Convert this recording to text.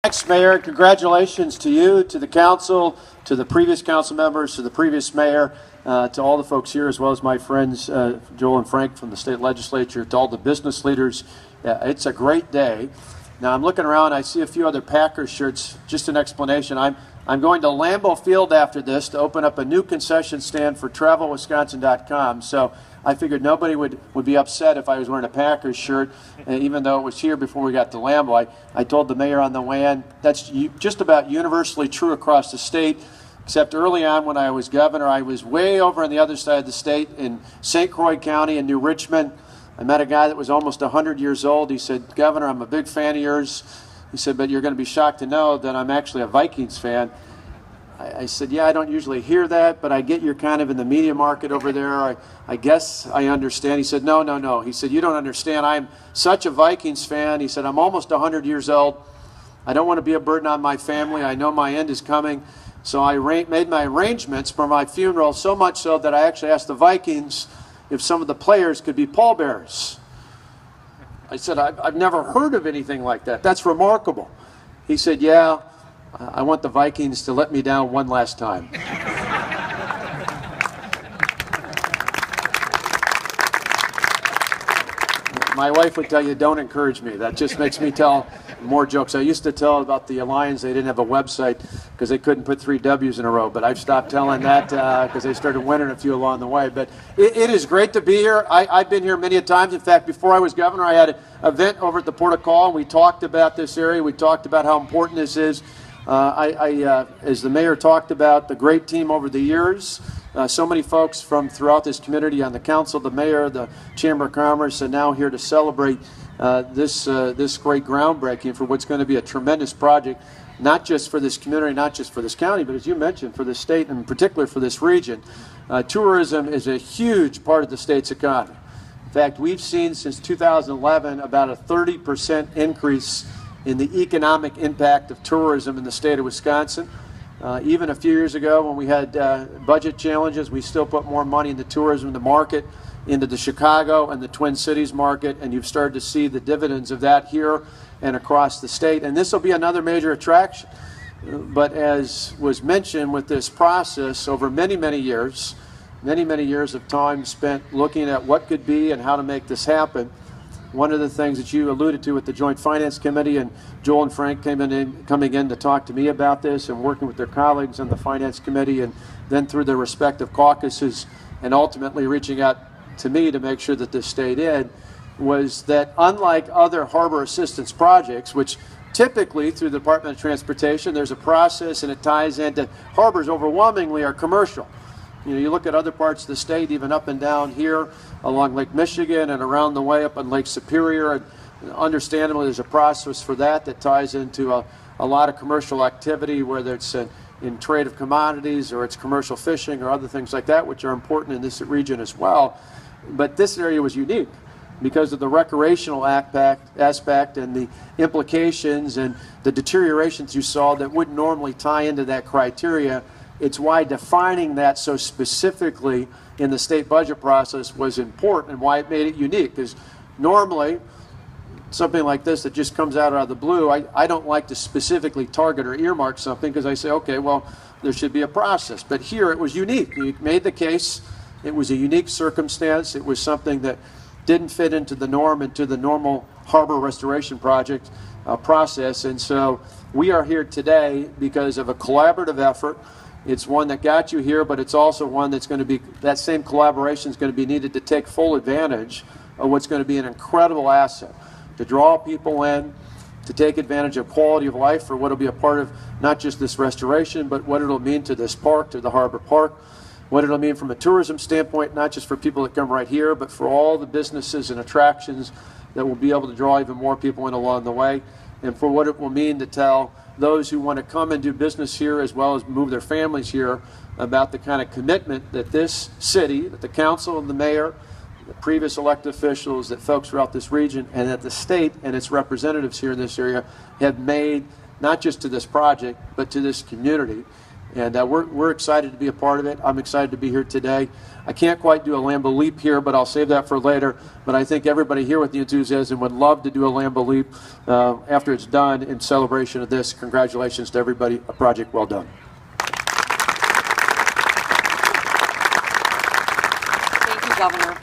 Thanks, Mayor. Congratulations to you, to the council, to the previous council members, to the previous mayor, to all the folks here, as well as my friends Joel and Frank from the state legislature, to all the business leaders. It's a great day. Now I'm looking around, I see a few other Packers shirts. Just an explanation. I'm going to Lambeau Field after this to open up a new concession stand for TravelWisconsin.com. So I figured nobody would be upset if I was wearing a Packers shirt, even though it was here before we got to Lambeau. I told the mayor on the way in, that's just about universally true across the state, except early on when I was governor, I was way over on the other side of the state in St. Croix County in New Richmond. I met a guy that was almost 100 years old. He said, "Governor, I'm a big fan of yours." He said, "But you're going to be shocked to know that I'm actually a Vikings fan." I said, "Yeah, I don't usually hear that, but I get you're kind of in the media market over there. I guess I understand." He said, No. He said, "You don't understand. I'm such a Vikings fan." He said, "I'm almost 100 years old. I don't want to be a burden on my family. I know my end is coming. So I made my arrangements for my funeral, so much so that I actually asked the Vikings if some of the players could be pallbearers." I said, I've never heard of anything like that. That's remarkable." He said, "Yeah, I want the Vikings to let me down one last time." My wife would tell you, don't encourage me. That just makes me tell more jokes. I used to tell about the Lions, they didn't have a website because they couldn't put 3 W's in a row, but I've stopped telling that because they started winning a few along the way. But it is great to be here. I've been here many a times. In fact, before I was governor, I had an event over at the Port of Call, and we talked about this area. We talked about how important this is. As the mayor talked about, the great team over the years, so many folks from throughout this community on the council, the mayor, the Chamber of Commerce, and now here to celebrate this great groundbreaking for what's going to be a tremendous project, not just for this community, not just for this county, but as you mentioned, for the state and in particular for this region. Tourism is a huge part of the state's economy. In fact, we've seen since 2011 about a 30% increase in the economic impact of tourism in the state of Wisconsin. Even a few years ago when we had budget challenges, we still put more money into tourism, the market, into the Chicago and the Twin Cities market, and you've started to see the dividends of that here and across the state. And this will be another major attraction. But as was mentioned with this process, over many, many years of time spent looking at what could be and how to make this happen, one of the things that you alluded to with the Joint Finance Committee, and Joel and Frank coming in to talk to me about this and working with their colleagues on the Finance Committee and then through their respective caucuses and ultimately reaching out to me to make sure that this stayed in, was that unlike other harbor assistance projects, which typically through the Department of Transportation, there's a process and it ties into harbors overwhelmingly are commercial. You know, you look at other parts of the state, even up and down here along Lake Michigan and around the way up on Lake Superior, and understandably there's a process for that ties into a lot of commercial activity, whether it's in trade of commodities or it's commercial fishing or other things like that, which are important in this region as well. But this area was unique because of the recreational aspect and the implications and the deteriorations you saw that wouldn't normally tie into that criteria. It's why defining that so specifically in the state budget process was important and why it made it unique. Because normally, something like this that just comes out of the blue, I don't like to specifically target or earmark something because I say, okay, well, there should be a process. But here it was unique. You made the case. It was a unique circumstance. It was something that didn't fit into the norm, into the normal harbor restoration project process. And so we are here today because of a collaborative effort. It's one that got you here, but it's also one that's going to be, that same collaboration is going to be needed to take full advantage of what's going to be an incredible asset, to draw people in, to take advantage of quality of life for what will be a part of not just this restoration, but what it'll mean to this park, to the Harbor Park, what it'll mean from a tourism standpoint, not just for people that come right here, but for all the businesses and attractions that will be able to draw even more people in along the way, and for what it will mean to tell those who want to come and do business here as well as move their families here about the kind of commitment that this city, that the council and the mayor, the previous elected officials, that folks throughout this region, and that the state and its representatives here in this area have made, not just to this project, but to this community. And we're excited to be a part of it. I'm excited to be here today. I can't quite do a Lambeau Leap here, but I'll save that for later. But I think everybody here with the enthusiasm would love to do a Lambeau Leap after it's done in celebration of this. Congratulations to everybody. A project well done. Thank you, Governor.